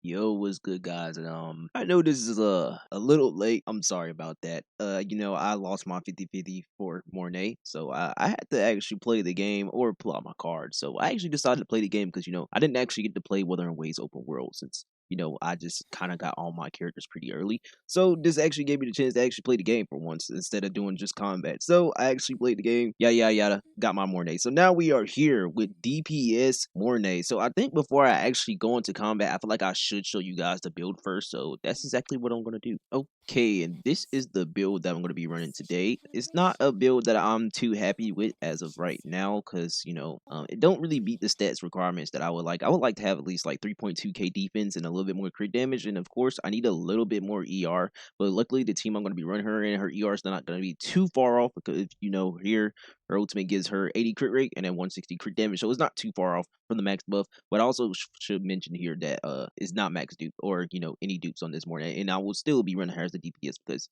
Yo, what's good, guys? And I know this is a little late. I'm sorry about that. I lost my 50-50 for Mornye, so I had to actually play the game or pull out my card. So I actually decided to play the game because I didn't actually get to play Wutheringwaves open world since I just kind of got all my characters pretty early. So this actually gave me the chance to actually play the game for once instead of doing just combat. So I actually played the game. Yada yada yada. Got my Mornye. So now we are here with DPS Mornye. So I think before I actually go into combat, I feel like I should show you guys the build first. So that's exactly what I'm gonna do. Okay, and this is the build that I'm gonna be running today. It's not a build that I'm too happy with as of right now, because it don't really beat the stats requirements that I would like. I would like to have at least like 3.2k defense and a little bit more crit damage, and of course I need a little bit more ER. But luckily the team I'm gonna be running her in, her ER is not gonna be too far off, because here her ultimate gives her 80 crit rate and then 160 crit damage, so it's not too far off from the max buff. But I also should mention here that it's not max dupe or any dupes on this Mornye, and I will still be running her as the DPS because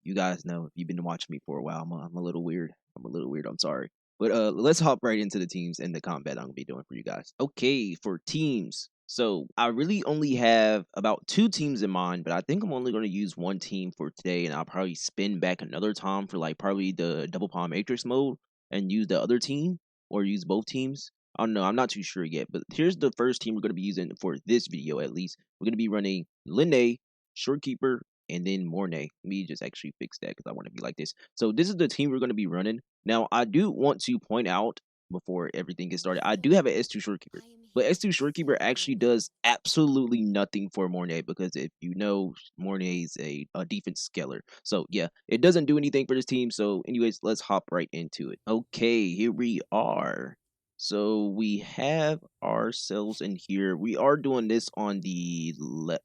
you guys know if you've been watching me for a while, I'm a little weird. I'm a little weird. I'm sorry. But let's hop right into the teams and the combat I'm gonna be doing for you guys. Okay, for teams. So I really only have about 2 teams in mind, but I think I'm only going to use one team for today, and I'll probably spin back another time for like probably the double palm matrix mode and use the other team or use both teams. I don't know. I'm not too sure yet, but here's the first team we're going to be using for this video at least. We're going to be running lynae, shorekeeper, and then Mornye. Let me just actually fix that because I want to be like this. So this is the team we're going to be running. Now, I do want to point out before everything gets started, I do have an S2 shorekeeper. But S2 Shorekeeper actually does absolutely nothing for Mornye, because if you know, Mornye is a defense scaler. So yeah, it doesn't do anything for this team. So anyways, let's hop right into it. Okay, here we are. So we have ourselves in here. We are doing this on the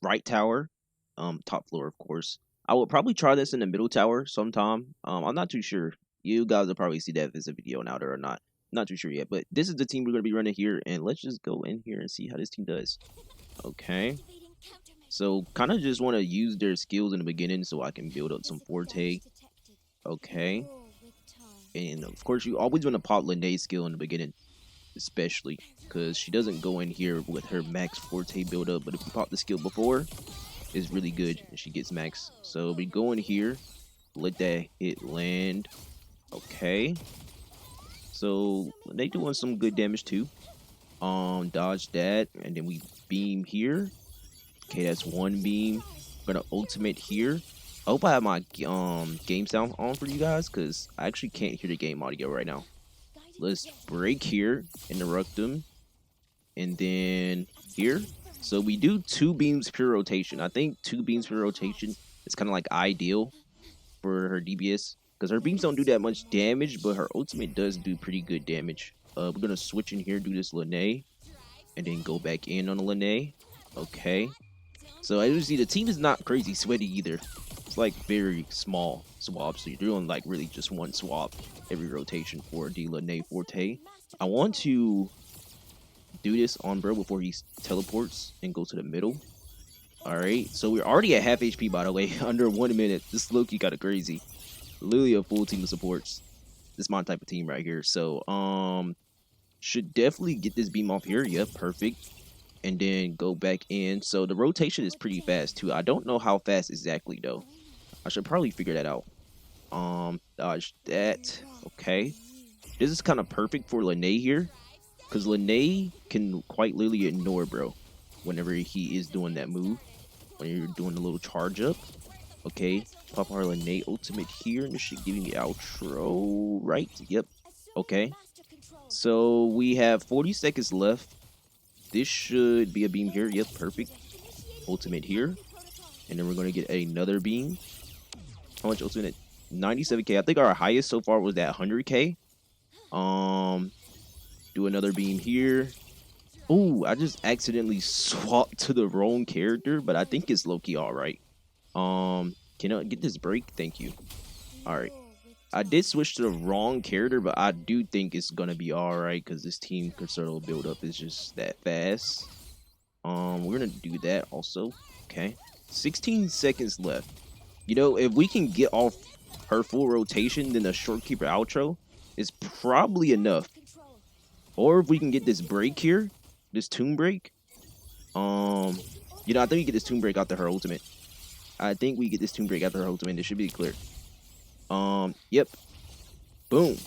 right tower, top floor, of course. I will probably try this in the middle tower sometime. I'm not too sure. You guys will probably see that if it's a video now there or not. Not too sure yet, but this is the team we're going to be running here, and let's just go in here and see how this team does. Okay, so kind of just want to use their skills in the beginning so I can build up some forte. Okay, and of course you always want to pop lynae's skill in the beginning, especially because she doesn't go in here with her max forte build up, but if you pop the skill before, it's really good and she gets max. So we go in here, let that hit land. Okay, so they doing some good damage too. Dodge that, and then we beam here. Okay, that's one beam. Gonna ultimate here. I hope I have my game sound on for you guys, because I actually can't hear the game audio right now. Let's break here, interrupt them, and then here. So we do 2 beams per rotation. I think 2 beams per rotation is kind of like ideal for her DPS, because her beams don't do that much damage, but her ultimate does do pretty good damage. We're gonna switch in here, do this lynae, and then go back in on the lynae. Okay. So as you see, the team is not crazy sweaty either. It's like very small swaps. So you're doing like really just one swap every rotation for the lynae forte. I want to do this on bro before he teleports and goes to the middle. Alright, so we're already at half HP, by the way, under 1 minute. This Loki got a crazy. Literally a full team of supports. This is my type of team right here. So should definitely get this beam off here. Yep, perfect. And then go back in. So the rotation is pretty fast too. I don't know how fast exactly though. I should probably figure that out. Dodge that. Okay. This is kind of perfect for lynae here, because lynae can quite literally ignore bro whenever he is doing that move. When you're doing a little charge up. Okay. Pop our lynae ultimate here, and this should give me the outro. Right? Yep. Okay. So we have 40 seconds left. This should be a beam here. Yep, perfect. Ultimate here. And then we're going to get another beam. How much ultimate? 97k. I think our highest so far was that 100k. Do another beam here. Oh, I just accidentally swapped to the wrong character, but I think it's low-key alright. Can I get this break? Thank you. Alright. I did switch to the wrong character, but I do think it's gonna be alright, because this team considerable build up is just that fast. We're gonna do that also. Okay. 16 seconds left. If we can get off her full rotation, then the shorekeeper outro is probably enough. Or if we can get this break here, this tomb break. You know, I think we get this Tomb Break after her ultimate. I think we get this Tomb Break after her ultimate. This should be clear. Yep. Boom.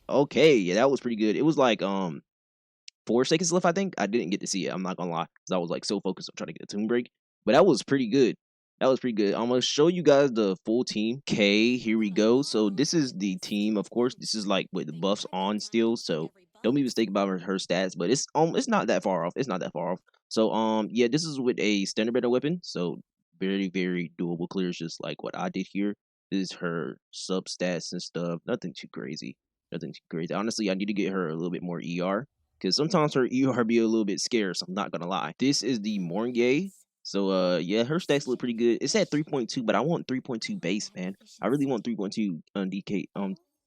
Okay, yeah, that was pretty good. It was like 4 seconds left, I think. I didn't get to see it. I'm not gonna lie, because I was like so focused on trying to get a Tomb Break. But that was pretty good. That was pretty good. I'm gonna show you guys the full team. Okay, here we go. So this is the team. Of course, this is like with the buffs on still. So don't be mistaken about her stats, but it's not that far off. It's not that far off. So yeah, this is with a standard better weapon. So very doable clears, just like what I did here. This is her sub stats and stuff. Nothing too crazy. Nothing too crazy. Honestly, I need to get her a little bit more ER because sometimes her ER be a little bit scarce. I'm not gonna lie. This is the Mornye. So yeah, her stats look pretty good. It's at 3.2, but I want 3.2 base, man. I really want 3.2 DK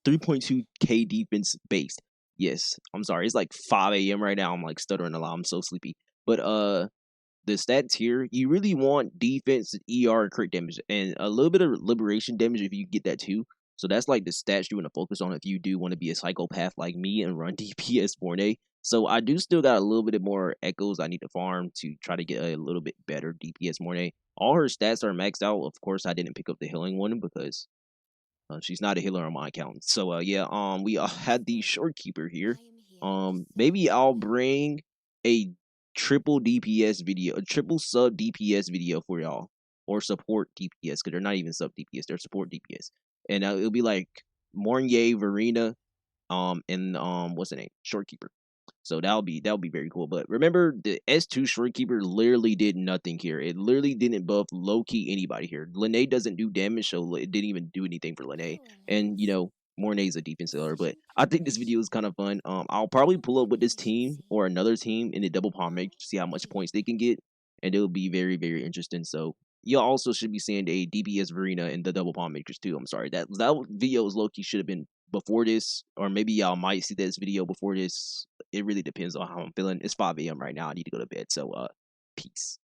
3.2k defense based. Yes, I'm sorry. It's like 5 a.m. right now. I'm like stuttering a lot. I'm so sleepy. But the stats here, you really want defense, ER, and crit damage, and a little bit of liberation damage if you get that too. So that's like the stats you want to focus on if you do want to be a psychopath like me and run DPS Mornye. So I do still got a little bit more echoes I need to farm to try to get a little bit better DPS Mornye. All her stats are maxed out. Of course, I didn't pick up the healing one because she's not a healer on my account. So yeah, we had the shorekeeper here. Maybe I'll bring a triple DPS video, a triple sub DPS video for y'all, or support DPS because they're not even sub DPS, they're support DPS, and it'll be like Mornye, Verena, and what's the name, shorekeeper. So that'll be very cool. But remember, the S2 shorekeeper literally did nothing here. It literally didn't buff low key anybody here. Lynae doesn't do damage, so it didn't even do anything for Lynae. And you know, Mornay's a defense seller. But I think this video is kind of fun. I'll probably pull up with this team or another team in the double palm make to see how much points they can get, and it'll be very interesting. So you also should be seeing a DPS Verena in the double palm matrix too. I'm sorry, that video was low key should have been before this, or maybe y'all might see this video before this. It really depends on how I'm feeling. It's 5 a.m. right now. I need to go to bed. So peace.